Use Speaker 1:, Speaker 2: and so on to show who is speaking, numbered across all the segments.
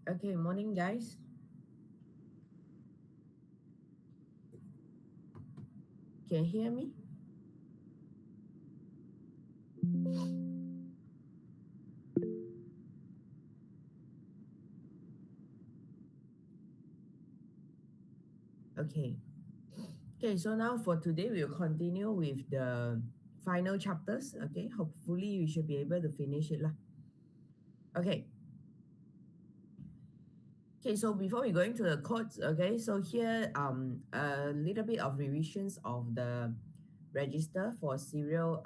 Speaker 1: Okay, morning guys. Can you hear me? Okay. Okay, so now for today we'll continue with the final chapters. Okay, hopefully we should be able to finish it lah. Okay. Okay, so before we go into the codes, okay, so here a little bit of revisions of the register for serial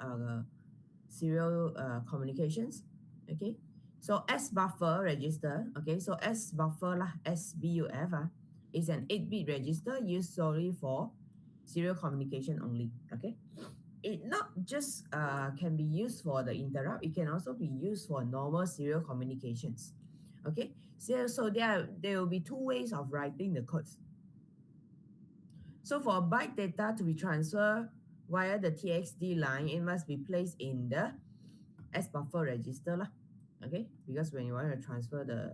Speaker 1: communications. Okay, so S buffer register. Okay, so S buffer lah, SBUF is an 8-bit register used solely for serial communication only. Okay, it not just can be used for the interrupt, it can also be used for normal serial communications. Okay, so there will be two ways of writing the codes. So for byte data to be transferred via the TXD line, it must be placed in the S buffer register lah. Okay, because when you want to transfer the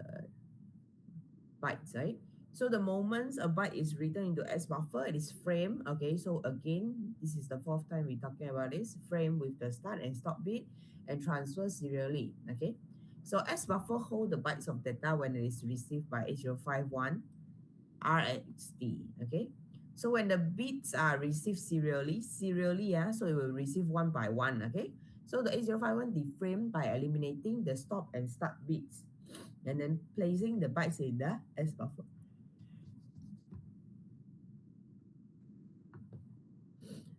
Speaker 1: bytes, right? So the moment a byte is written into S buffer, it is framed. Okay, so again, this is the fourth time we're talking about this, frame with the start and stop bit and transfer serially. Okay, so S buffer hold the bytes of data when it is received by 8051 RxD. Okay, so when the bits are received serially, so it will receive one by one. Okay, so the 8051 deframed by eliminating the stop and start bits and then placing the bytes in the S buffer.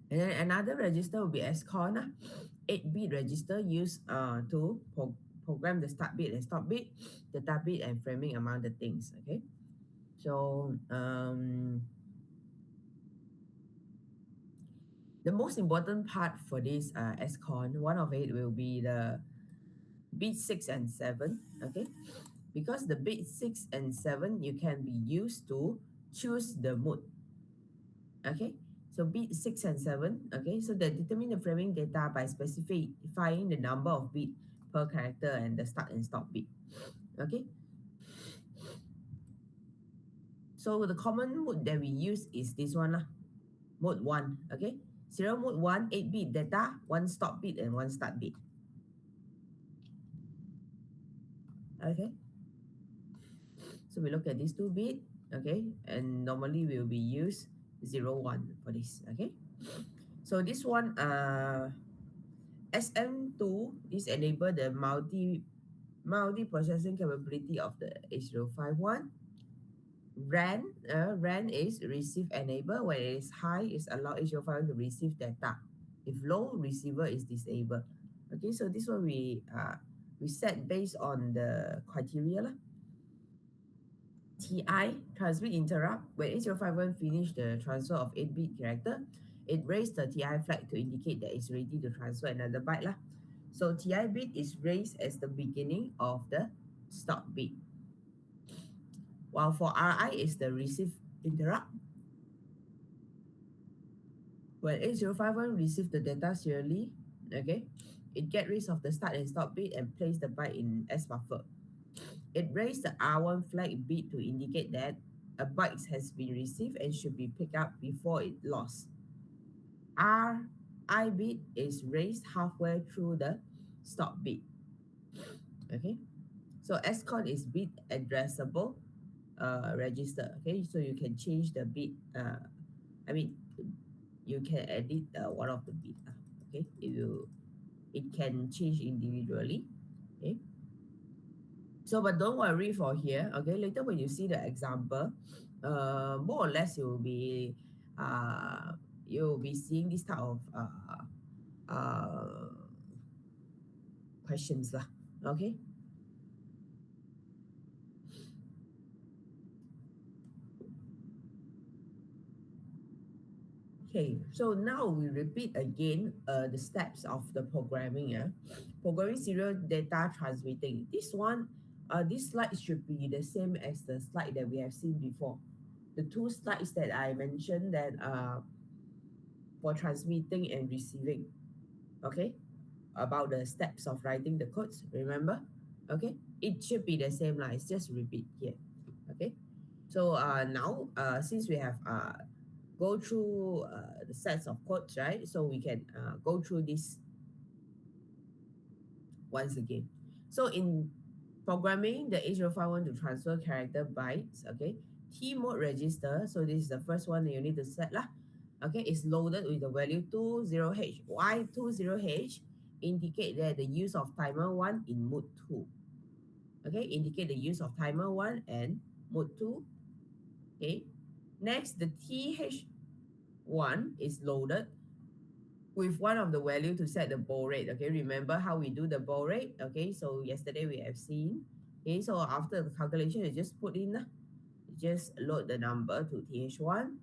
Speaker 1: And then another register will be SCON, 8-bit register used to program the start bit and stop bit, data bit, and framing among the things. Okay, so the most important part for this SCON, one of it will be the bit 6 and 7. Okay, because the bit 6 and 7 you can be used to choose the mode. Okay, so bit 6 and 7. Okay, so they determine the framing data by specifying the number of bit per character and the start and stop bit. Okay, so the common mode that we use is this one lah, mode 1. Okay, serial mode 1, 8-bit data, 1 stop bit and 1 start bit. Okay, so we look at these 2 bit. Okay, and normally we will be use 0, 1 for this. Okay, so this one SM2 is enable the multi-processing capability of the 8051. RAN is receive enable. When it is high, is allow 8051 to receive data. If low, receiver is disabled. Okay, so this one we set based on the criteria lah. TI, transmit interrupt. When 8051 finish the transfer of 8-bit character, it raised the TI flag to indicate that it's ready to transfer another byte lah. So TI bit is raised as the beginning of the stop bit. While for RI is the receive interrupt. When 8051 receive the data serially, okay, it get rid of the start and stop bit and place the byte in S buffer. It raised the R1 flag bit to indicate that a byte has been received and should be picked up before it lost. RI bit is raised halfway through the stop bit. Okay, so SCON is bit addressable register. Okay, so you can change the bit. You can edit one of the bit. Okay, it can change individually. Okay, so but don't worry for here. Okay, later when you see the example, more or less you'll be seeing this type of questions lah. Okay. Okay, so now we repeat again the steps of the programming. Programming serial data transmitting. This one, this slide should be the same as the slide that we have seen before. The 2 slides that I mentioned that for transmitting and receiving. Okay, about the steps of writing the codes. Remember? Okay. it should be the same line. It's just repeat here. Okay. So now since we have go through the sets of codes, right? So we can go through this once again. So in programming the 8051 to transfer character bytes, okay, T mode register, so this is the first one that you need to set lah. Okay, it's loaded with the value 20H. Why 20H? Indicate that the use of timer 1 in mode 2. Okay, indicate the use of timer 1 and mode 2. Okay, next the TH1 is loaded with one of the value to set the baud rate. Okay, remember how we do the baud rate? Okay, so yesterday we have seen. Okay, so after the calculation, you just put in, just load the number to TH1.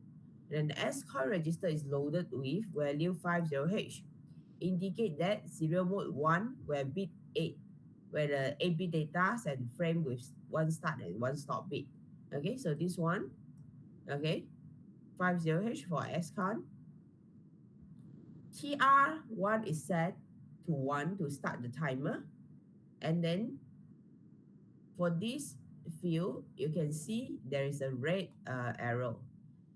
Speaker 1: Then the SCON register is loaded with value 50H. Indicate that serial mode 1 where bit 8, where the 8-bit data and frame with one start and one stop bit. Okay, so this one, okay, 50H for SCON. TR1 is set to 1 to start the timer. And then for this field, you can see there is a red arrow.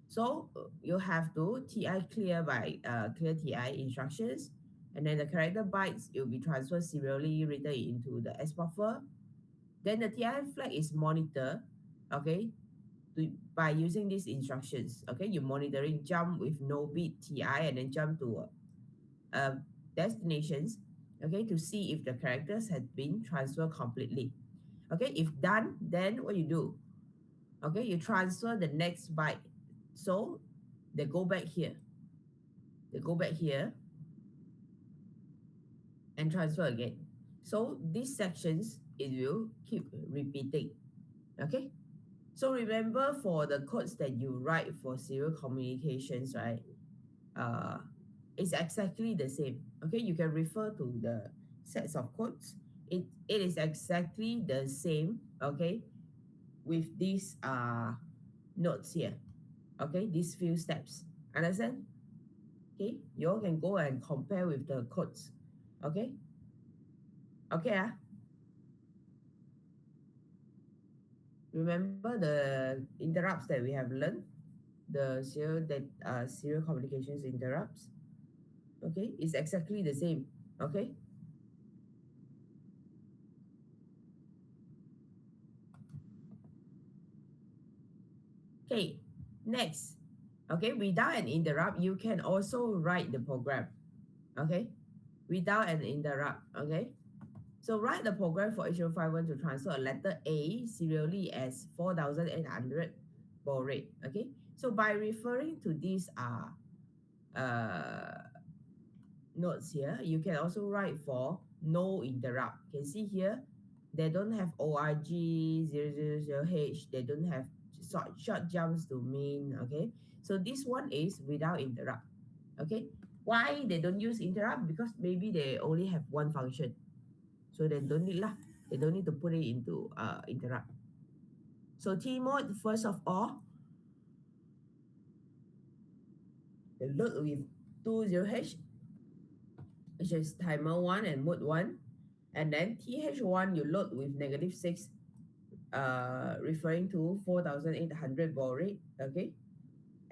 Speaker 1: So you have to TI clear by clear TI instructions. And then the character bytes will be transferred serially written into the S buffer. Then the TI flag is monitored, okay, by using these instructions. Okay, you monitoring jump with no bit TI and then jump to destinations, okay, to see if the characters had been transferred completely. Okay, if done, then what you do? Okay, you transfer the next byte. So they go back here. They go back here and transfer again. So these sections, it will keep repeating. Okay, so remember for the codes that you write for serial communications, right? It's exactly the same. Okay, you can refer to the sets of codes. It is exactly the same, okay, with these notes here. Okay, these few steps. Understand? Okay, you all can go and compare with the codes. Okay? Okay, remember the interrupts that we have learned? The serial communications interrupts. Okay, it's exactly the same. Okay. Okay, next. Okay, without an interrupt, you can also write the program. Okay, without an interrupt. Okay, so write the program for H051 to transfer a letter A serially as 4800 baud rate. Okay, so by referring to these uh, notes here, you can also write for no interrupt. You can see here, they don't have ORG 000H, they don't have short jumps to mean. Okay, so this one is without interrupt. Okay, why they don't use interrupt? Because maybe they only have one function, so they don't need lah. They don't need to put it into interrupt. So T mode, first of all, they load with 20H, which is timer 1 and mode 1. And then TH1 you load with -6, referring to 4800 baud rate. Okay.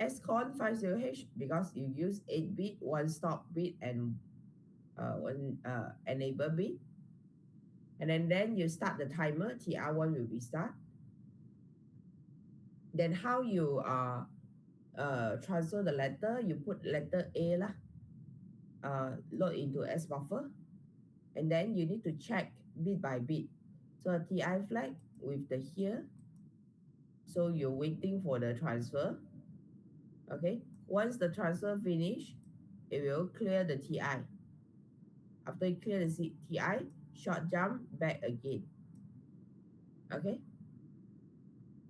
Speaker 1: SCON 50H because you use 8-bit, one stop bit, and one enable bit. And then you start the timer, TR1 will be start. Then how you transfer the letter, you put letter A lah, load into S buffer. And then you need to check bit by bit. So a TI flag with the here. So you're waiting for the transfer. Okay. Once the transfer finish, it will clear the TI. After you clear the TI, short jump back again. Okay.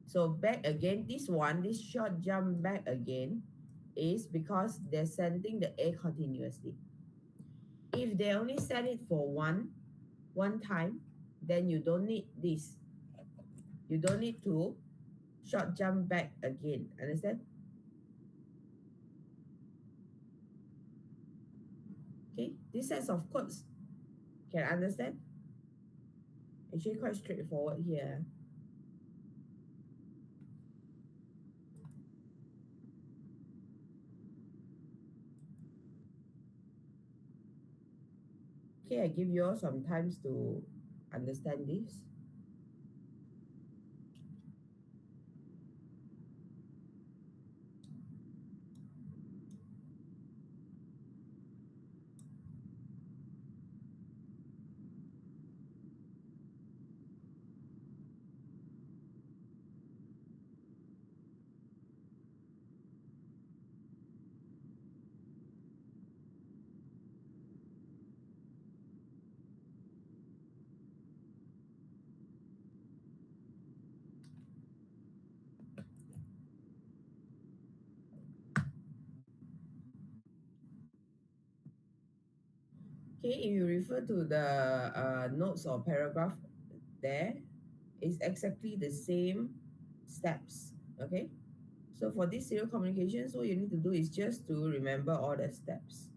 Speaker 1: So back again, this short jump back again is because they're sending the A continuously. If they only send it for one time, then you don't need this. You don't need to short jump back again. Understand? Okay, this sets of codes. Can understand? Actually, quite straightforward here. Okay, I give you all some times to understand this. Okay, if you refer to the notes or paragraph there, it's exactly the same steps. Okay, so for this serial communication, so you need to do is just to remember all the steps.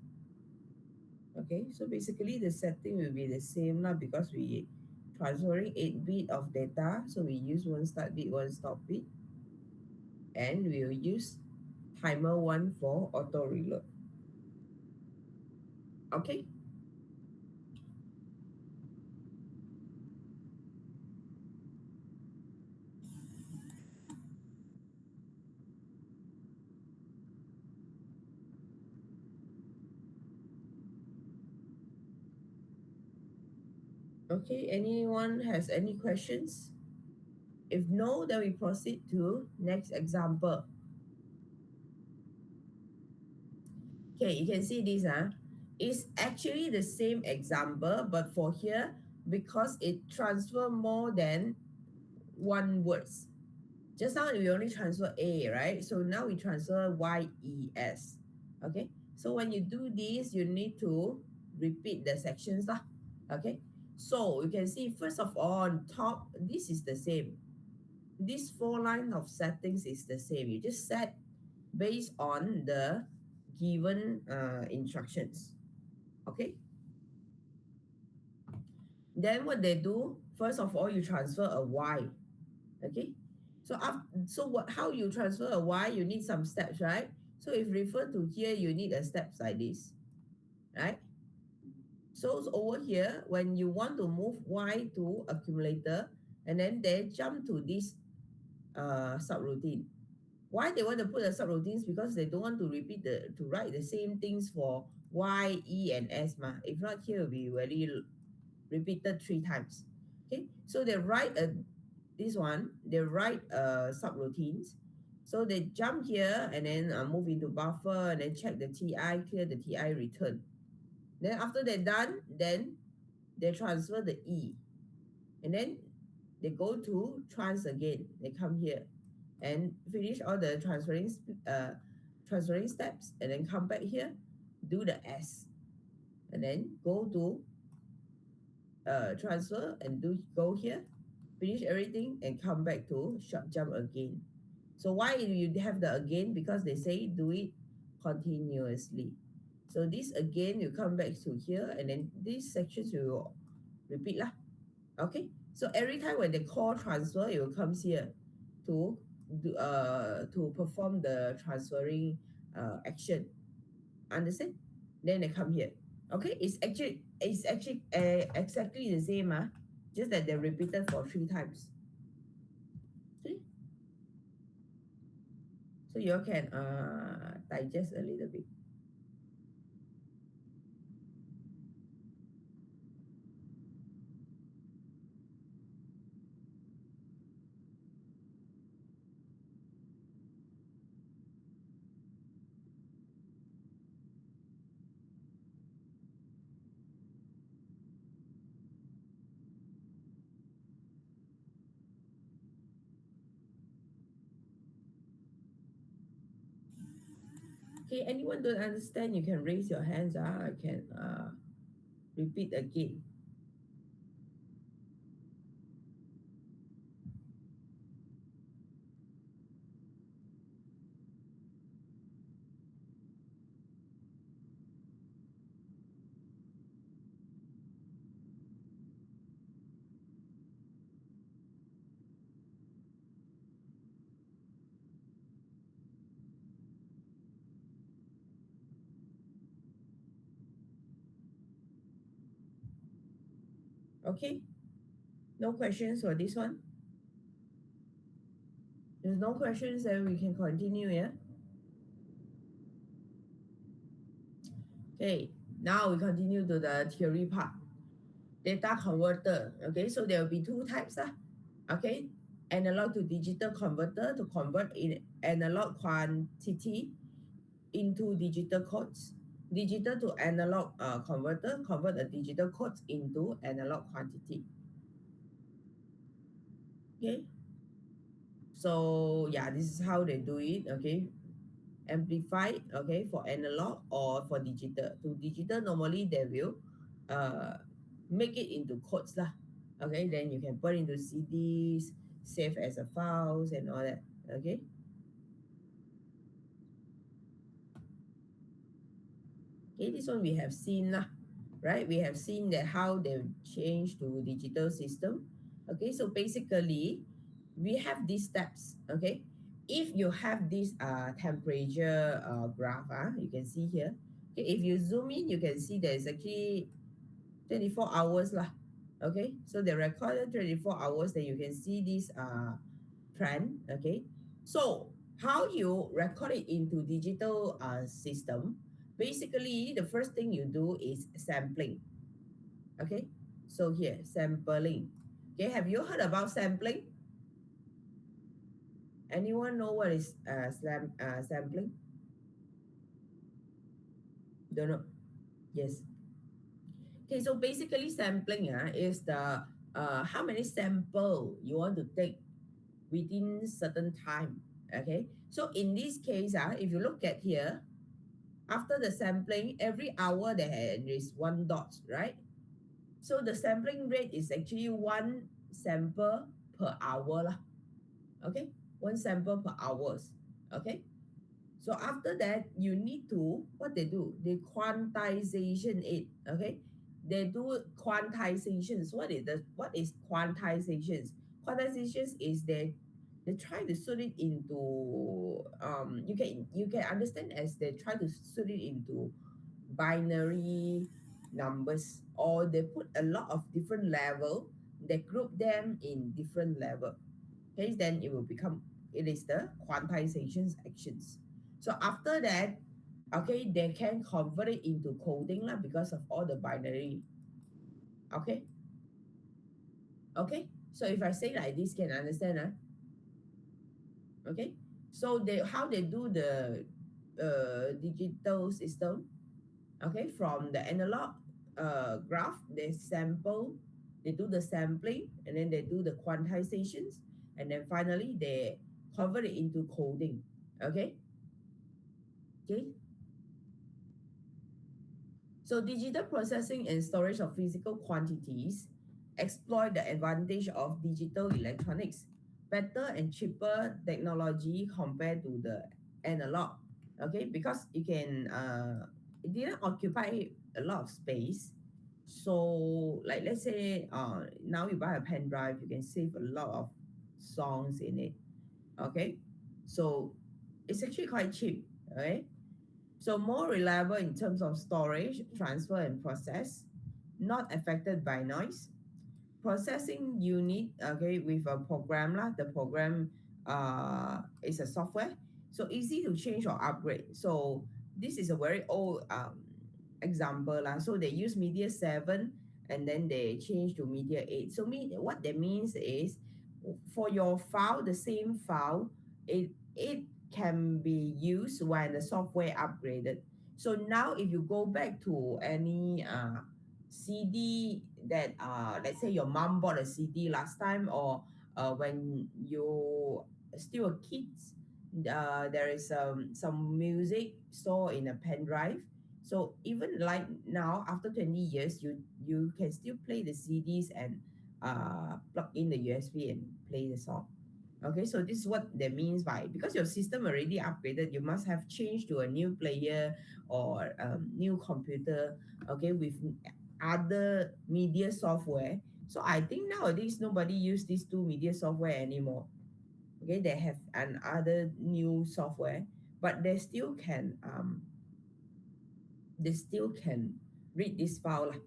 Speaker 1: Okay, so basically the setting will be the same now because we transferring 8 bit of data, so we use one start bit, one stop bit, and we'll use timer 1 for auto reload. Okay. Okay, anyone has any questions? If no, then we proceed to next example. Okay, you can see this. It's actually the same example, but for here, because it transfer more than one words. Just now we only transfer A, right? So now we transfer YES. Okay, so when you do this, you need to repeat the sections lah. Okay, so you can see first of all on top, this is the same. This 4 line of settings is the same. You just set based on the given instructions. Okay, then what they do, first of all, you transfer a Y. Okay, so after, so what, how you transfer a Y, you need some steps, right? So if refer to here, you need a steps like this, right? So over here, when you want to move Y to accumulator, and then they jump to this subroutine. Why they want to put the subroutines? Because they don't want to repeat to write the same things for Y, E, and S ma. If not, here will be very repeated 3 times. Okay, so they write this one, they write subroutines. So they jump here and then move into buffer and then check the TI, clear the TI, return. Then after they're done, then they transfer the E. And then they go to trans again. They come here and finish all the transferring steps and then come back here, do the S. And then go to transfer and go here, finish everything and come back to short jump again. So why you have the again? Because they say do it continuously. So this again, you come back to here and then these sections will repeat lah. Okay, so every time when they call transfer, it will comes here to to perform the transferring action. Understand? Then they come here. Okay, it's actually exactly the same, just that they're repeated for 3 times. See? So you all can digest a little bit. Okay, anyone don't understand, you can raise your hands. I can repeat again. Okay, no questions for this one. There's no questions, then we can continue. Yeah. Okay, now we continue to the theory part. Data converter. Okay, so there will be two types. Okay, analog to digital converter to convert in analog quantity into digital codes. Digital to analog converter convert the digital codes into analog quantity. Okay, so yeah, this is how they do it. Okay, amplified, okay, for analog or for digital. To digital, normally they will uh, make it into codes lah. Okay, then you can put into CDs, save as a files and all that. Okay. Okay, this one we have seen lah, right? We have seen that how they change to digital system. Okay, so basically we have these steps. Okay, if you have this temperature graph, you can see here. Okay, if you zoom in, you can see there's actually 24 hours lah. Okay, so they recorded 24 hours, then you can see this trend. Okay, so how you record it into digital system, basically the first thing you do is sampling. Okay, so here sampling. Okay, have you heard about sampling? Anyone know what is sampling? Don't know. Yes. Okay, so basically sampling is the how many sample you want to take within certain time. Okay, so in this case, if you look at here, after the sampling, every hour there is one dot, right? So the sampling rate is actually one sample per hour lah. Okay, one sample per hours. Okay, so after that, you need to, what they do, they quantization it. Okay, they do quantizations. What is quantizations? Quantizations is they try to suit it into you can understand as they try to suit it into binary numbers, or they put a lot of different level, they group them in different level. Okay, then it is the quantizations actions. So after that, okay, they can convert it into coding lah because of all the binary. Okay, okay. So if I say like this, can understand okay. So they how they do the digital system. Okay, from the analog graph, they do the sampling, and then they do the quantizations, and then finally they convert it into coding. Okay. Okay, so digital processing and storage of physical quantities exploit the advantage of digital electronics, better and cheaper technology compared to the analog. Okay, because it didn't occupy a lot of space. So like let's say now you buy a pen drive, you can save a lot of songs in it. Okay, so it's actually quite cheap. Okay, so more reliable in terms of storage, transfer, and process, not affected by noise. Processing unit, okay, with a program lah. The program is a software, so easy to change or upgrade. So this is a very old example lah. So they use Media 7 and then they change to Media 8. So what that means is for your file, the same file, it can be used when the software upgraded. So now if you go back to any CD that let's say your mom bought a CD last time, or when you still a kid, there is some music stored in a pen drive. So even like now, after 20 years, you can still play the CDs and plug in the USB and play the song. Okay, so this is what that means by, because your system already upgraded, you must have changed to a new player or new computer, okay, with other media software. So I think nowadays nobody use these two media software anymore. Okay, they have another new software, but they still can read this file lah.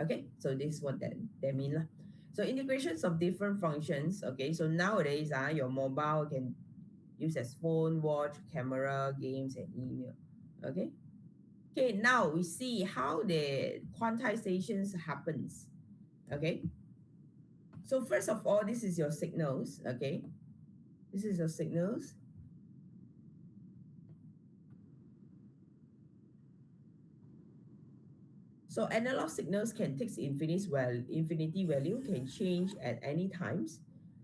Speaker 1: Okay, so this is what that mean lah. So integrations of different functions. Okay, so nowadays your mobile can use as phone, watch, camera, games, and email. Okay. Okay, now we see how the quantizations happens. Okay. So first of all, this is your signals. Okay. This is your signals. So analog signals can take infinity value can change at any times.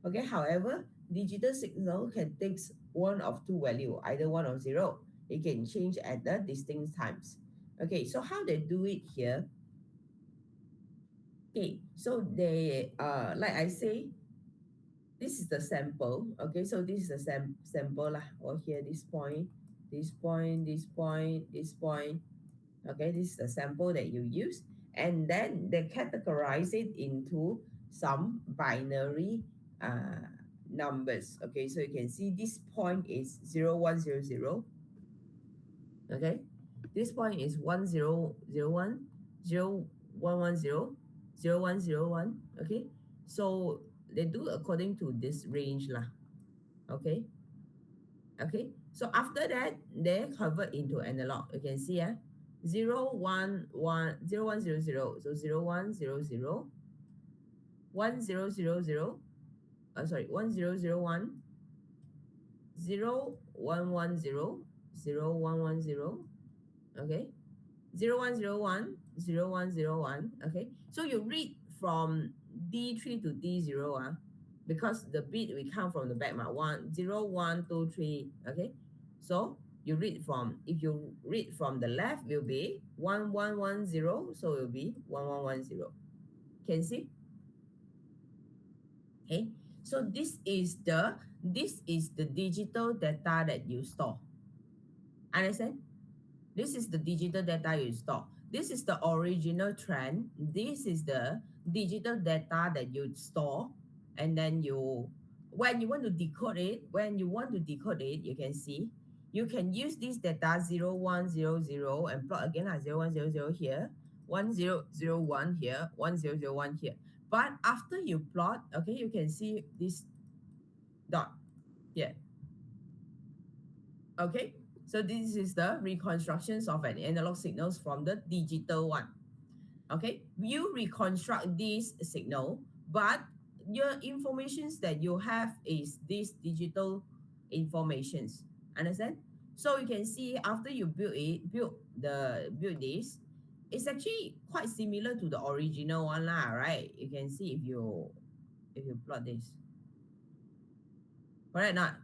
Speaker 1: Okay, however, digital signal can take one of two value, either one or zero. It can change at the distinct times. Okay, so how they do it here? Okay, so they like I say, this is the sample. Okay, so this is the sample lah. Or here this point, this point, this point, this point. Okay, this is the sample that you use, and then they categorize it into some binary numbers. Okay, so you can see this point is 0100. Okay, this point is 1001, 0110, 0101. Okay, so they do according to this range lah. Okay, okay, so after that they convert into analog. You can see 011 0100, so 0100, 1000, sorry, 1001, 0110, 0110. Okay, 0101, 0101. Okay, so you read from D3 to D0 because the bit we count from the back 1 0 1 2 3. Okay, so you read from, if you read from the left, will be 1110, so it will be 1110. Can see? Okay, so this is the digital data that you store. Understand? This is the digital data you store. This is the original trend. This is the digital data that you store. And then when you want to decode it, you can see, you can use this data 0100 and plot again 0100 here, 1001 here, 1001 here. But after you plot, okay, you can see this dot here. Okay, so this is the reconstructions of an analog signals from the digital one. Okay, you reconstruct this signal, but your informations that you have is these digital informations. Understand? So you can see after you build this, it's actually quite similar to the original one lah, right? You can see if you plot this. Correct not?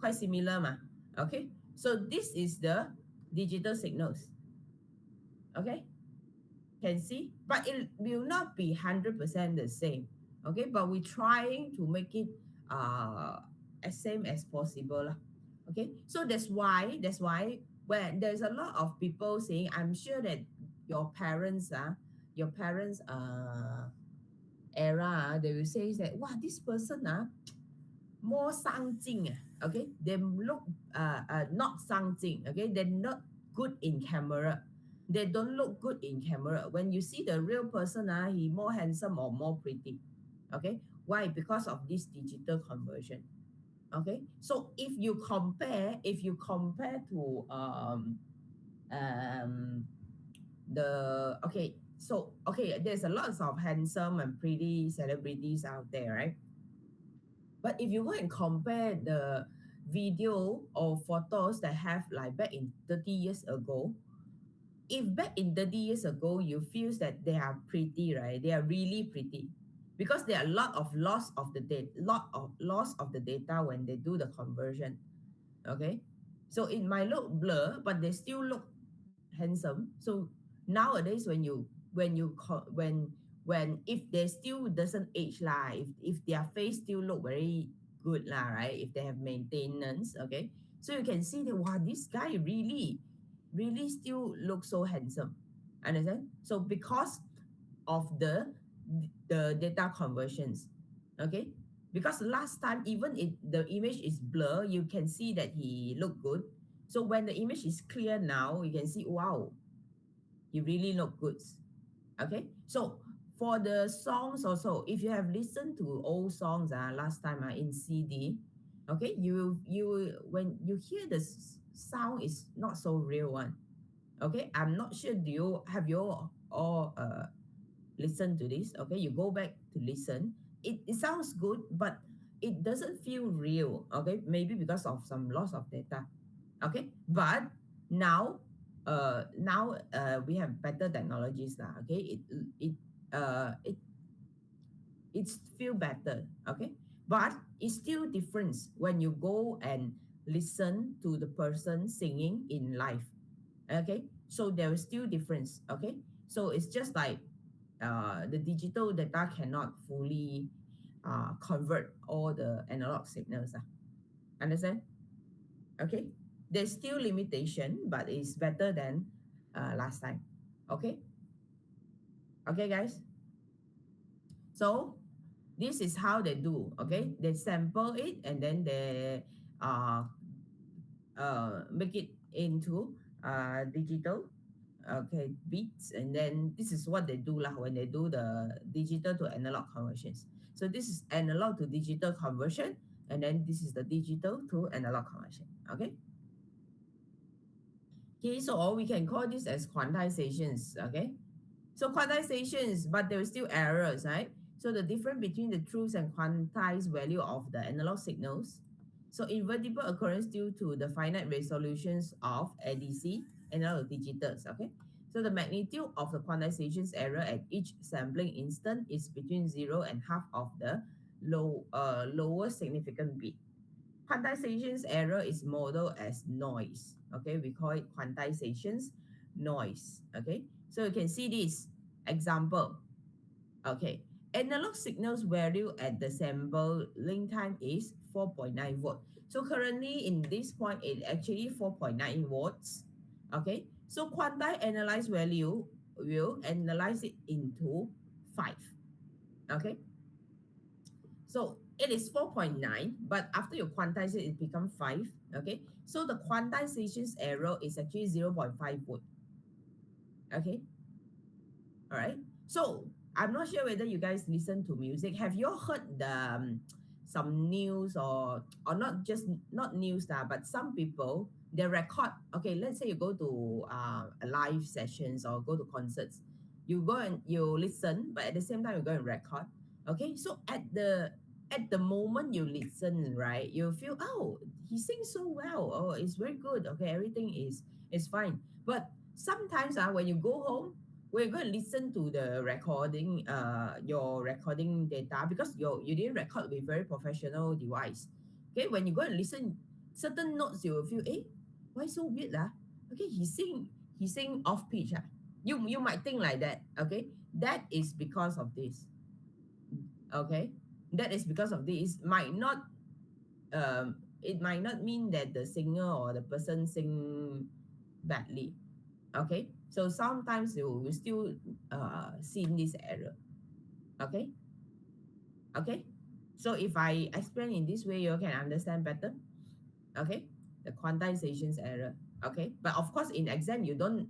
Speaker 1: Quite similar ma. Okay, so this is the digital signals. Okay, can see, but it will not be 100% the same. Okay, but we're trying to make it as same as possible. Okay, so that's why when there's a lot of people saying, I'm sure that your parents era, they will say that, wow, this person more 上进 okay, they look not 上进, okay, they're not good in camera, they don't look good in camera. When you see the real person he more handsome or more pretty. Okay, why? Because of this digital conversion. Okay, so if you compare to there's a lot of handsome and pretty celebrities out there, right? But if you go and compare the video or photos that have like back in 30 years ago, if back in 30 years ago you feel that they are pretty, right? They are really pretty because there are a lot of loss of the data when they do the conversion. Okay, so it might look blur, but they still look handsome. So nowadays when if they still doesn't age lah, if their face still look very good lah, right? If they have maintenance, okay, so you can see that, wow, this guy really still looks so handsome. Understand? So because of the data conversions. Okay, because last time even if the image is blur, you can see that he looked good. So when the image is clear now, you can see, wow, he really look good. Okay, so For the songs also, if you have listened to old songs last time in CD, okay, when you hear the sound is not so real one. Okay, I'm not sure. Do you have your all listen to this? Okay, you go back to listen. It sounds good, but it doesn't feel real. Okay, maybe because of some loss of data. Okay, but now we have better technologies lah. Okay, it uh it it's feel better. Okay, but it's still difference when you go and listen to the person singing in live. Okay, so there is still difference. Okay, so it's just like the digital data cannot fully convert all the analog signals. Understand? Okay, there's still limitation, but it's better than last time. Okay, okay, guys. So this is how they do. Okay, they sample it and then they uh, make it into digital, okay, beats, and then this is what they do lah when they do the digital to analog conversions. So this is analog to digital conversion, and then this is the digital to analog conversion. Okay. Okay, so or we can call this as quantizations. Okay, so quantizations, but there are still errors, right? So the difference between the truth and quantized value of the analog signals. So invertible occurrence due to the finite resolutions of ADC, analog digitals. Okay. So the magnitude of the quantizations error at each sampling instant is between 0 and half of the lower significant bit. Quantizations error is modeled as noise. Okay, we call it quantizations noise. Okay, so you can see this example. Okay, analog signals value at the sampling time is 4.9 volt. So currently in this point, it actually 4.9 volts. Okay, so quantize analyze value will analyze it into 5. Okay, so it is 4.9, but after you quantize it, it becomes 5. Okay, so the quantization's error is actually 0.5 volt. Okay, all right. So I'm not sure whether you guys listen to music. Have you heard the some news or not just not news but some people they record. Okay, let's say you go to live sessions or go to concerts. You go and you listen, but at the same time you go and record. Okay, so at the moment you listen, right, you feel, oh, he sings so well. Oh, it's very good. Okay, everything is fine. But sometimes when you go home, we're going to listen to the recording, your recording data, because you didn't record with very professional device. Okay, when you go and listen, certain notes you will feel, why so weird Okay, he sing off pitch You might think like that. Okay, that is because of this. Okay, that is because of this. It might not mean that the singer or the person sing badly. Okay, so sometimes you will still see this error. Okay, okay, so if I explain in this way, you can understand better. Okay, the quantizations error. Okay, but of course in exam you don't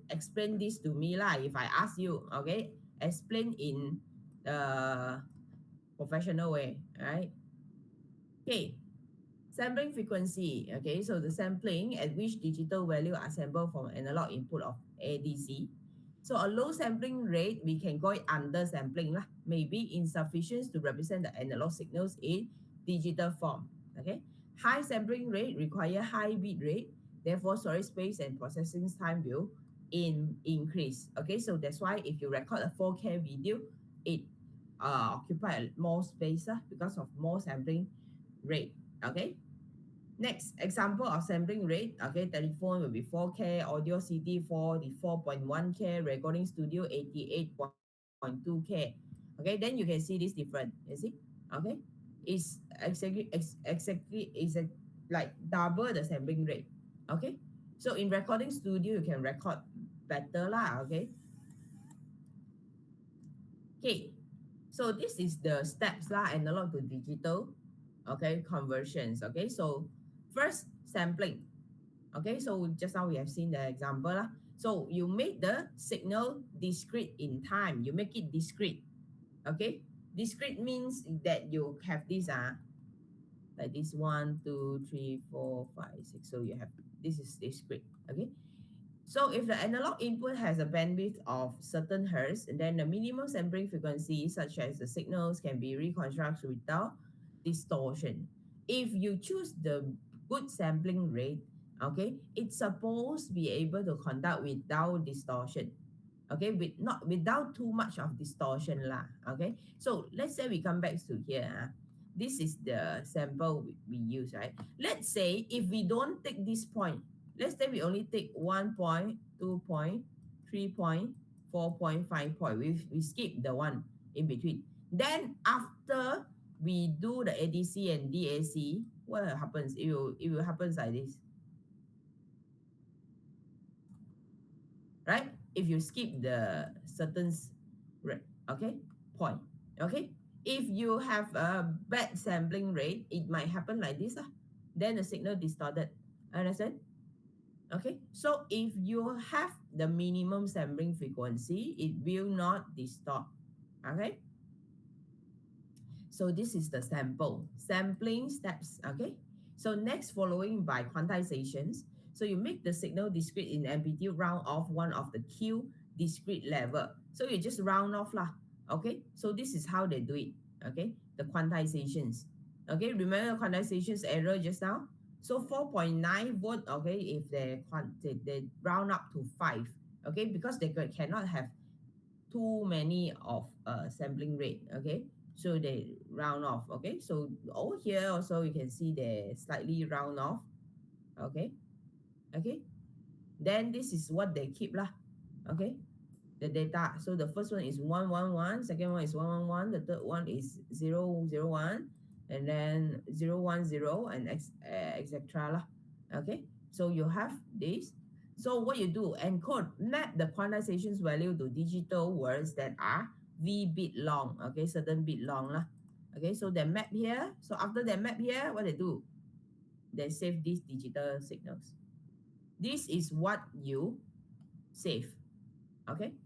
Speaker 1: explain this to me lah. If I ask you, okay, explain in the professional way, right? Okay, sampling frequency. Okay, so the sampling at which digital value are sampled from analog input of ADC. So a low sampling rate, we can call it undersampling lah, may be insufficient to represent the analog signals in digital form. Okay, high sampling rate require high bit rate, therefore storage space and processing time will increase. Okay, so that's why if you record a 4K video, it occupy more space because of more sampling rate. Okay, next example of sampling rate. Okay, telephone will be 4K, audio CD 44.1K, recording studio 88.2K. Okay, then you can see this different. You see? Okay, it's exactly is like double the sampling rate. Okay, so in recording studio you can record better lah. Okay. Okay, so this is the steps lah, analog to digital. Okay, conversions. Okay, so first sampling. Okay, so just now we have seen the example lah. So you make the signal discrete in time. You make it discrete. Okay. Discrete means that you have this like this 1, 2, 3, 4, 5, 6. So you have this is discrete. Okay. So if the analog input has a bandwidth of certain hertz, then the minimum sampling frequency, such as the signals, can be reconstructed without distortion. If you choose the good sampling rate, okay, it's supposed to be able to conduct without distortion. Okay, without too much of distortion lah. Okay, so let's say we come back to here. This is the sample we use, right? Let's say if we don't take this point, let's say we only take 1 point, 2 point, 3 point, 4 point, 5 point. We skip the one in between. Then after we do the ADC and DAC, what happens? It will happen like this, right? If you skip the certain okay point, okay. If you have a bad sampling rate, it might happen like this. Then the signal distorted. Understand? Okay, so if you have the minimum sampling frequency, it will not distort. Okay, so this is the sampling steps. Okay, so next following by quantizations. So you make the signal discrete in amplitude, round off one of the Q discrete level. So you just round off lah. Okay, so this is how they do it. Okay, the quantizations. Okay, remember the quantizations error just now? So 4.9 volt, okay, if they round up to 5, okay, because they cannot have too many of sampling rate, okay, so they round off, okay. So over here also you can see they slightly round off, okay, okay. Then this is what they keep lah, okay, the data. So the first one is 111, second one is 111, the third one is 001, and then 010, and etc lah. Okay, so you have this. So what you do, encode, map the quantizations value to digital words that are V bit long, okay, certain bit long lah. Okay, so they map here. So after they map here, what they do, they save these digital signals. This is what you save. Okay,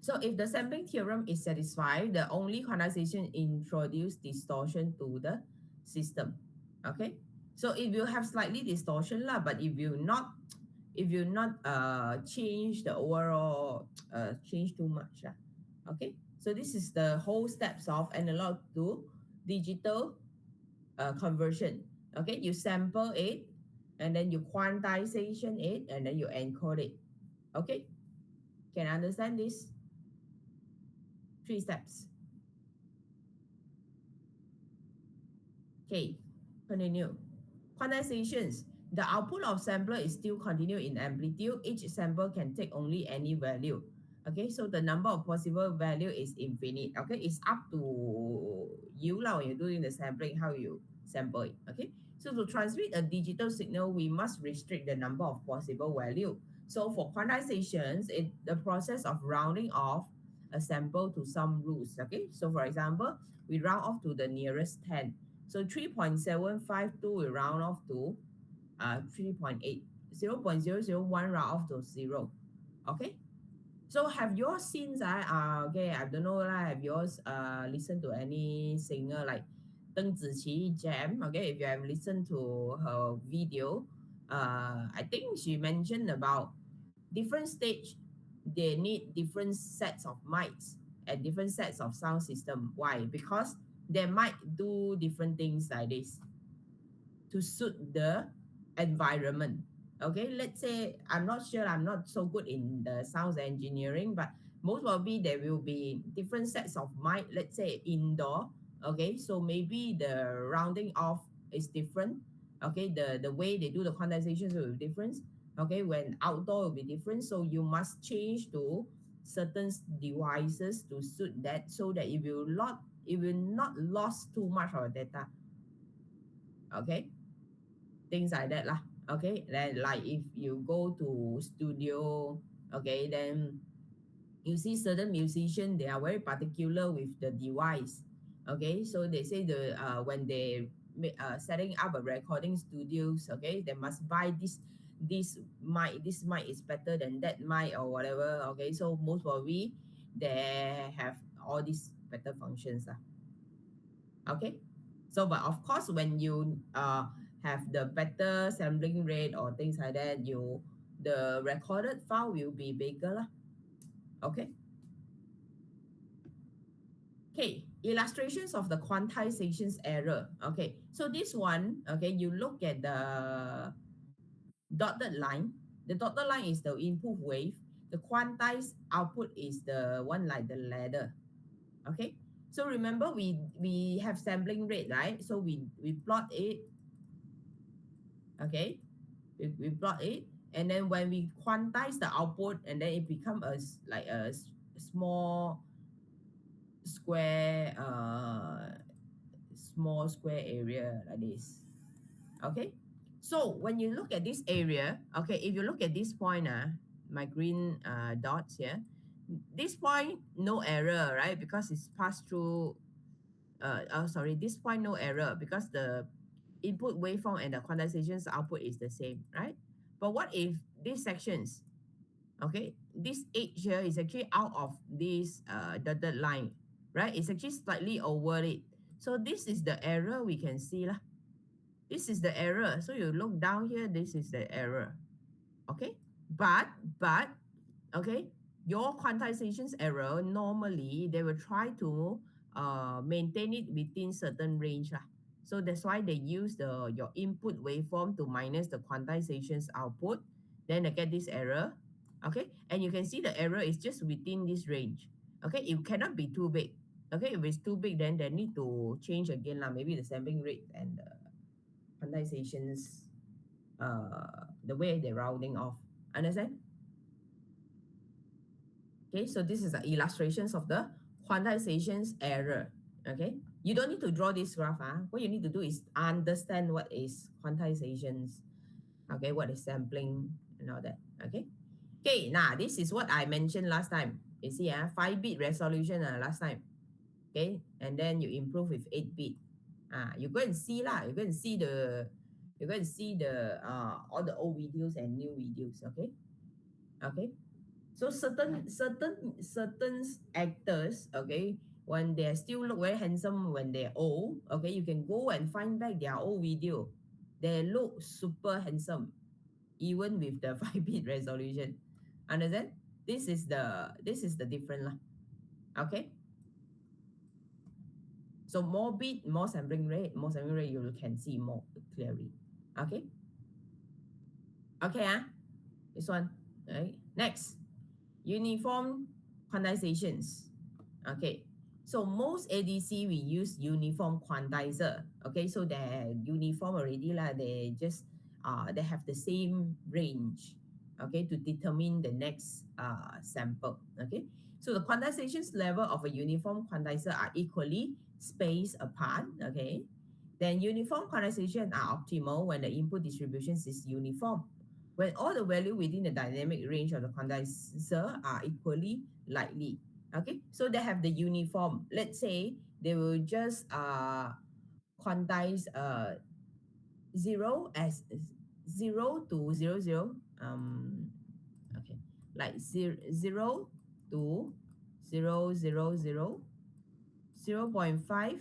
Speaker 1: so if the sampling theorem is satisfied, the only quantization introduce distortion to the system. Okay, so it will have slightly distortion lah, but if you not change the overall change too much lah. Okay, so this is the whole steps of analog to digital conversion. Okay, you sample it, and then you quantization it, and then you encode it. Okay, can understand this? 3 steps. Okay, continue. Quantizations. The output of sampler is still continue in amplitude. Each sample can take only any value. Okay, so the number of possible value is infinite. Okay, it's up to you now when you're doing the sampling, how you sample it. Okay, so to transmit a digital signal, we must restrict the number of possible value. So for quantizations, the process of rounding off a sample to some roots. Okay, so for example, we round off to the nearest 10. So 3.752 we round off to 3.8. 0.001 round off to 0. Okay, so have yours seen okay, I don't know lah, have yours listened to any singer like Deng Ziqi Jam? Okay, if you have listened to her video, I think she mentioned about different stage, they need different sets of mics and different sets of sound system. Why? Because they might do different things like this to suit the environment. Okay, let's say, I'm not sure, I'm not so good in the sound engineering, but most probably there will be different sets of mic, let's say indoor. Okay, so maybe the rounding off is different. Okay, the way they do the quantizations will be different. Okay, when outdoor will be different, so you must change to certain devices to suit that, so that it will not lose too much of data. Okay, things like that lah. Okay, then like if you go to studio, okay, then you see certain musicians, they are very particular with the device. Okay, so they say when they setting up a recording studios, okay, they must buy this this might is better than that might or whatever. Okay, so most probably they have all these better functions. Okay, so but of course when you have the better sampling rate or things like that, the recorded file will be bigger lah. Okay. Okay, illustrations of the quantizations error. Okay, so this one, okay, you look at the dotted line. The dotted line is the input wave. The quantized output is the one like the ladder. Okay, so remember we have sampling rate, right? So we plot it. Okay, we plot it, and then when we quantize the output, and then it become like a small square small square area like this. Okay, so when you look at this area, okay, if you look at this point, my green dots here, this point no error, right? Because it's passed through sorry, this point no error because the input waveform and the quantization's output is the same, right? But what if these sections, okay, this edge here is actually out of this dotted line, right? It's actually slightly over it. So this is the error we can see lah. This is the error. So you look down here, this is the error. Okay, but okay, your quantizations error, normally they will try to maintain it within certain range lah. So that's why they use your input waveform to minus the quantizations output, then they get this error. Okay, and you can see the error is just within this range. Okay, it cannot be too big. Okay, if it's too big, then they need to change again lah. Maybe the sampling rate and the quantizations, the way they're rounding off. Understand? Okay, so this is the illustrations of the quantizations error. Okay, you don't need to draw this graph. What you need to do is understand what is quantizations. Okay, what is sampling and all that. Okay. Okay, now this is what I mentioned last time. You see, 5-bit resolution last time. Okay, and then you improve with 8-bit. You go and see lah. You go and see the all the old videos and new videos. Okay. Okay. So certain actors, okay, when they still look very handsome when they're old, okay, you can go and find back their old video. They look super handsome, even with the 5-bit resolution. Understand? This is the difference lah. Okay. So more bit, more sampling rate, you can see more clearly. Okay. Okay, this one. Right. Next, uniform quantizations. Okay. So most ADC we use uniform quantizer. Okay, so they're uniform already lah. They just they have the same range. Okay, to determine the next sample. Okay, so the quantizations level of a uniform quantizer are equally spaced apart. Okay, then uniform quantization are optimal when the input distributions is uniform. When all the value within the dynamic range of the quantizer are equally likely. Okay, so they have the uniform. Let's say they will just quantize 0 as 0 to 0, 0. Okay, like 0 to 0, 0, 0, 0.5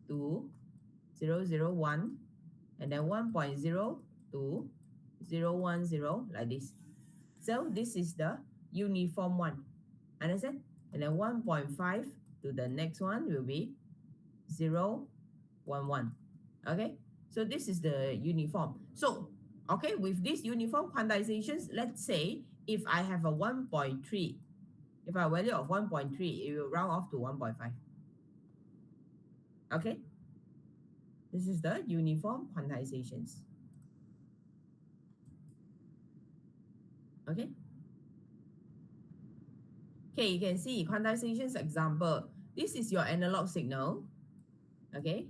Speaker 1: to 0, 0, 1, and then 1.0 to 0, 1, 0, like this. So this is the uniform one. Understand? And then 1.5 to the next one will be 0, 1, 1. Okay? So this is the uniform. So, okay, with these uniform quantizations, let's say if I have a 1.3, if I have a value of 1.3, it will round off to 1.5. Okay? This is the uniform quantizations. Okay? Okay, you can see quantizations example. This is your analog signal. Okay?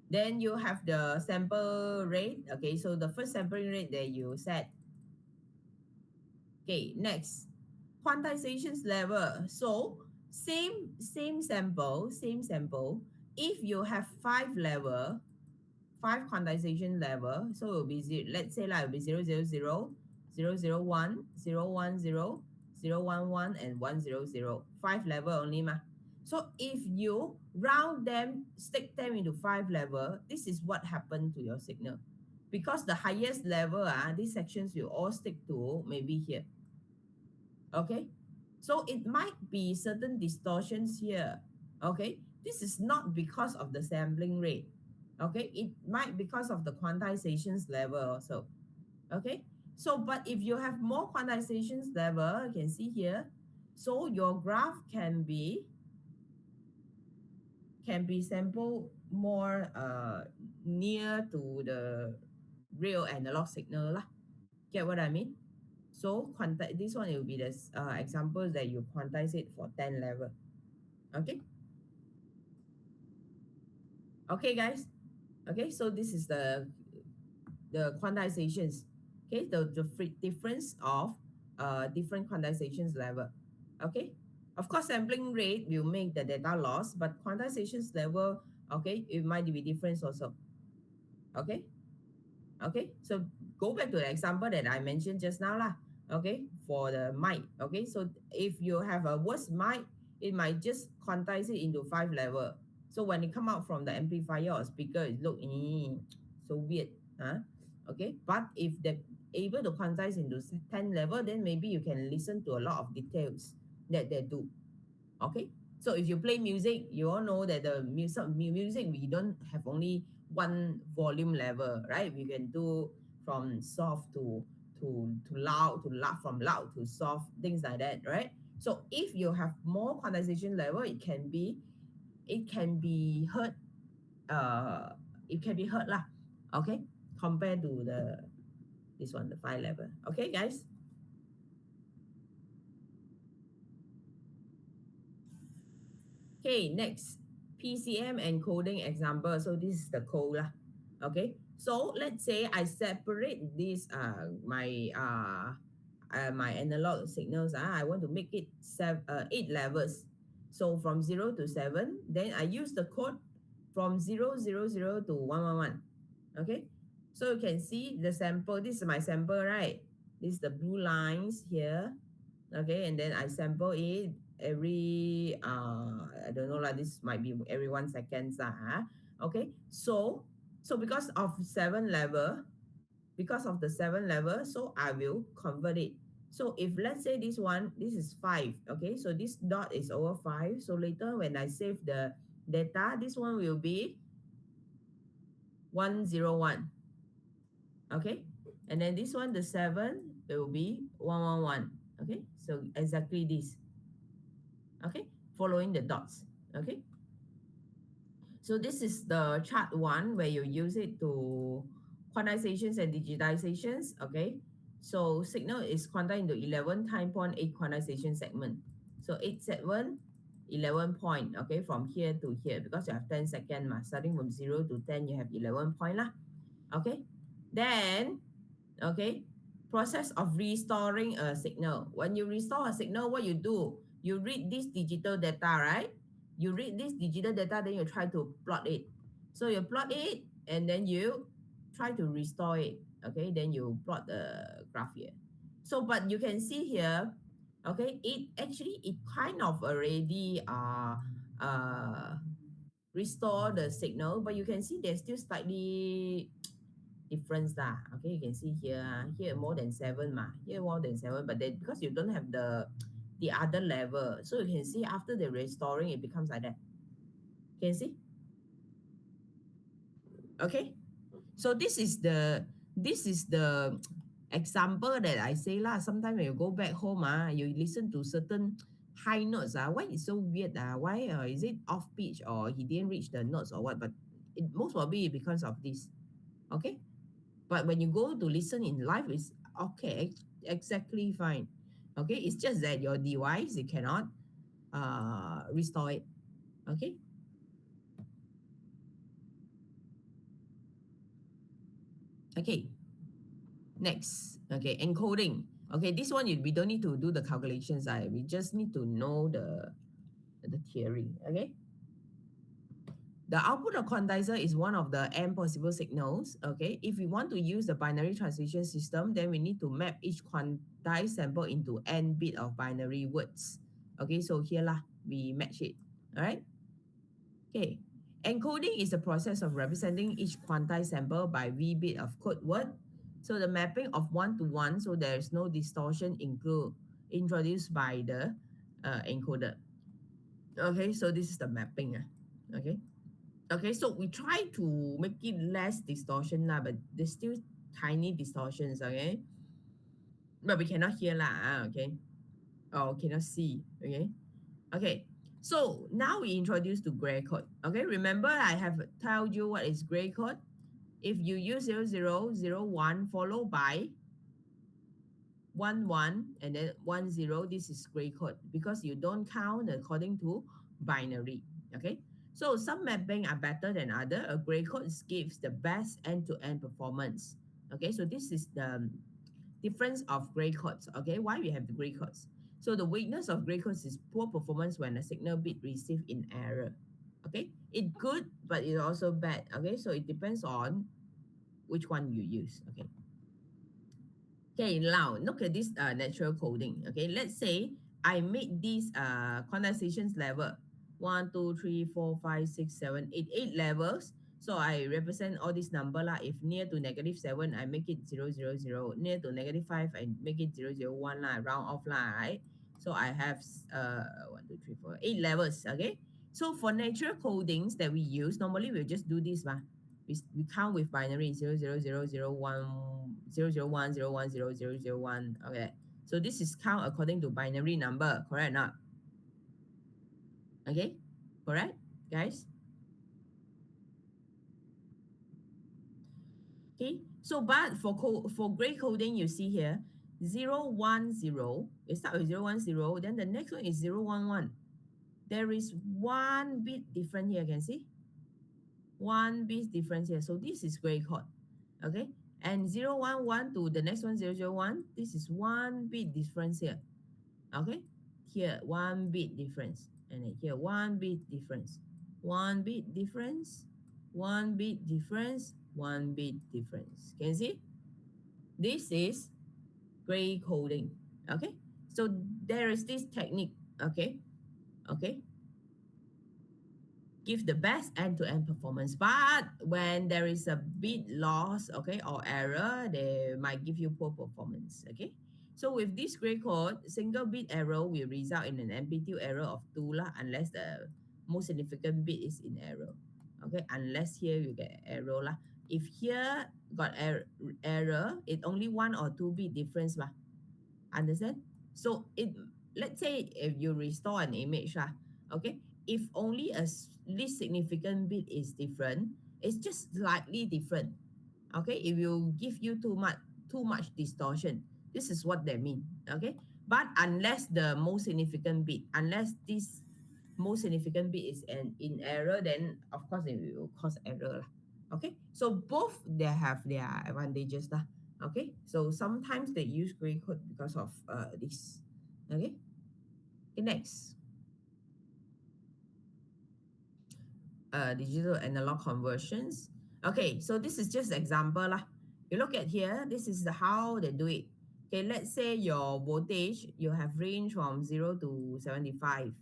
Speaker 1: Then you have the sample rate. Okay, so the first sampling rate that you set. Okay, next, quantizations level. So same sample. If you have 5 quantization level, so it will be let's say like it will be 0, 0, 0, 001, 010, 011, and 100. 5 level only ma. So if you round them, stick them into 5 level, this is what happened to your signal. Because the highest level, these sections will all stick to maybe here. Okay, so it might be certain distortions here. Okay, this is not because of the sampling rate. Okay, it might because of the quantizations level also. Okay, so but if you have more quantizations level, you can see here, so your graph can be sampled more near to the real analog signal lah. Get what I mean? So this one will be the examples that you quantize it for 10 level. Okay. Okay, guys. Okay, so this is the quantizations. Okay, the difference of different quantizations level. Okay. Of course, sampling rate will make the data loss, but quantizations level, okay, it might be different also. Okay. Okay, so go back to the example that I mentioned just now lah. Okay, for the mic. Okay, so if you have a worse mic, it might just quantize it into 5 level. So when it come out from the amplifier or speaker, it look so weird. Huh? Okay, but if they're able to quantize into 10 level, then maybe you can listen to a lot of details that they do. Okay, so if you play music, you all know that the music we don't have only one volume level, right? We can do from soft to loud, from loud to soft, things like that, right? So if you have more quantization level, it can be heard, it can be heard lah. Okay, compared to this one, the 5 level. Okay, guys. Okay, next, PCM encoding example. So this is the code lah. Okay, so let's say I separate this my analog signals. I want to make it 8 levels. So from 0 to 7, then I use the code from 000 to 111. Okay, so you can see the sample. This is my sample, right? This is the blue lines here. Okay, and then I sample it every I don't know lah, this might be every 1 second okay, so because of 7 level, so I will convert it. So if let's say this is 5, okay, so this dot is over 5, so later when I save the data, this one will be 101. Okay, and then this one, the 7, will be 111. Okay, so exactly this. Okay, following the dots. Okay, so this is the chart 1 where you use it to quantizations and digitizations. Okay, so signal is quantized into 11 time point 8 quantization segment. So 8 segment, 11 point. Okay, from here to here, because you have 10 seconds, starting from 0 to 10, you have 11 point lah. Okay, then okay, process of restoring a signal. When you restore a signal, what you do? You read this digital data, right? You read this digital data, then you try to plot it. So you plot it, and then you try to restore it. Okay, then you plot the graph here. So, but you can see here, okay, it kind of already restore the signal, but you can see there's still slightly difference lah. Okay, you can see here more than 7 here more than 7, but then because you don't have the other level, so you can see after the restoring it becomes like that. Can you see? Okay, so this is the example that I say lah. Sometimes when you go back home you listen to certain high notes why it's so weird why is it off pitch, or he didn't reach the notes or what, but it most probably because of this. Okay, but when you go to listen in live, it's okay, exactly fine. Okay, it's just that your device, it cannot restore it. Okay. Okay. Next. Okay, encoding. Okay, this one we don't need to do the calculations. We just need to know the theory. Okay. The output of quantizer is one of the n possible signals. Okay, if we want to use the binary translation system, then we need to map each quantized sample into n bit of binary words. Okay, so here lah, we match it. All right. Okay. Encoding is the process of representing each quantized sample by V bit of code word. So the mapping of one to one, so there is no distortion introduced by the encoder. Okay, so this is the mapping. Okay. Okay, so we try to make it less distortion lah, but there's still tiny distortions, okay? But we cannot hear lah, okay? Or cannot see, okay? Okay, so now we introduce to gray code. Okay, remember I have told you what is gray code. If you use 0001 followed by 11 and then 10, this is gray code because you don't count according to binary. Okay, so some mapping are better than other. A gray code gives the best end-to-end performance. Okay, so this is the difference of gray codes. Okay, why we have the gray codes? So the weakness of gray codes is poor performance when a signal bit received in error. Okay, it's good, but it's also bad. Okay, so it depends on which one you use. Okay. Okay, now look at this natural coding. Okay, let's say I make this quantizations level 1, 2, 3, 4, 5, 6, 7, 8, 8 levels. So I represent all this number lah. If near to -7, I make it 0, 0, 0. Near to -5, I make it 0, 0, 1 lah, round off lah, right? So I have 1, 2, 3, 4, 8 levels. Okay. So for natural codings that we use, normally we'll just do this lah. We count with binary 0, 0, 0, 0, 1, 0, 0, 1, 0, 1, 0, 0, 0, 1. Okay. So this is count according to binary number, correct or not? Okay, correct, guys? Okay, so but for gray coding, you see here 0, 1, 0. We start with 0, 1, 0. Then the next one is 0, 1, 1. There is one bit different here, can see? One bit difference here. So this is gray code. Okay, and 0, 1, 1 to the next one 0, 0, 1. This is one bit difference here. Okay, here one bit difference, and then here one bit difference, one bit difference, one bit difference, one bit difference. Can you see? This is gray coding. Okay, so there is this technique. Okay, okay, give the best end-to-end performance, but when there is a bit loss, okay, or error, they might give you poor performance. Okay, so with this gray code, single bit error will result in an amplitude error of 2 lah, unless the most significant bit is in error. Okay, unless here you get error lah. If here got error, it only 1 or 2 bit difference lah. Understand? So let's say if you restore an image lah, okay, if only a least significant bit is different, it's just slightly different. Okay, if you give you too much distortion, this is what they mean. Okay, but unless the most significant bit, unless this most significant bit is in error, then of course it will cause error lah. Okay, so both they have their advantages lah. Okay, so sometimes they use gray code because of this. Okay, next. Digital analog conversions. Okay, so this is just example lah. You look at here, this is how they do it. Okay, let's say your voltage, you have range from 0 to 75.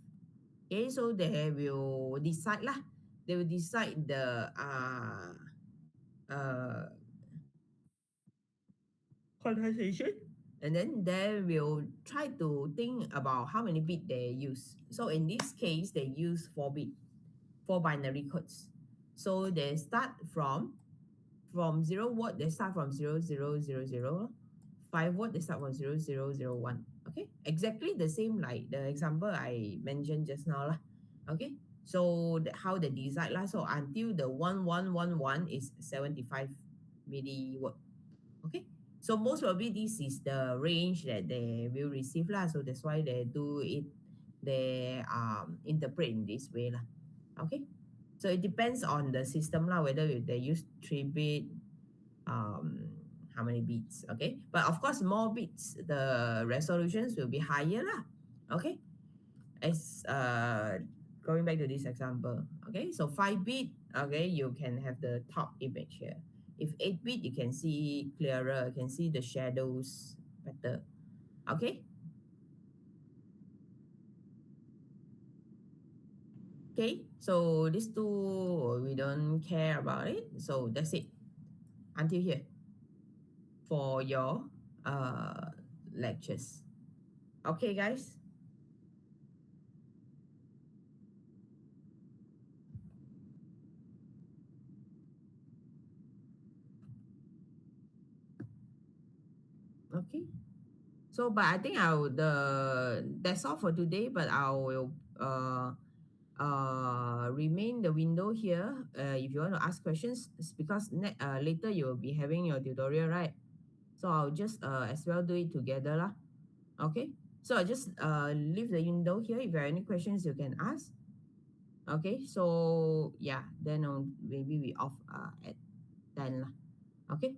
Speaker 1: Okay, so they will decide lah. They will decide the quantization, and then they will try to think about how many bit they use. So in this case, they use 4 bit. 4 binary codes. So they start from 0 watt, they start from 0, 0, 0, 0. 5 watt, they start from 0, 0, 0, 1. Okay, exactly the same like the example I mentioned just now lah. Okay, so how they decide lah. So until the 1111 is 75 milliwatt. Okay, so most probably this is the range that they will receive lah. So that's why they do it, they interpret in this way lah. Okay, so it depends on the system lah, whether they use 3 bit, how many bits. Okay, but of course more bits, the resolutions will be higher lah. Okay, as going back to this example, okay, so 5-bit, okay, you can have the top image here. If 8-bit, you can see clearer, you can see the shadows better, okay. Okay, so these two, we don't care about it. So that's it until here for your uh, lectures. Okay, guys. Okay. So, but I think that's all for today. But I will remain the window here. If you want to ask questions, it's because later you will be having your tutorial, right? So I'll just as well do it together lah. Okay. So I just leave the window here. If you have any questions, you can ask. Okay. So yeah, then maybe we off at 10 lah. Okay.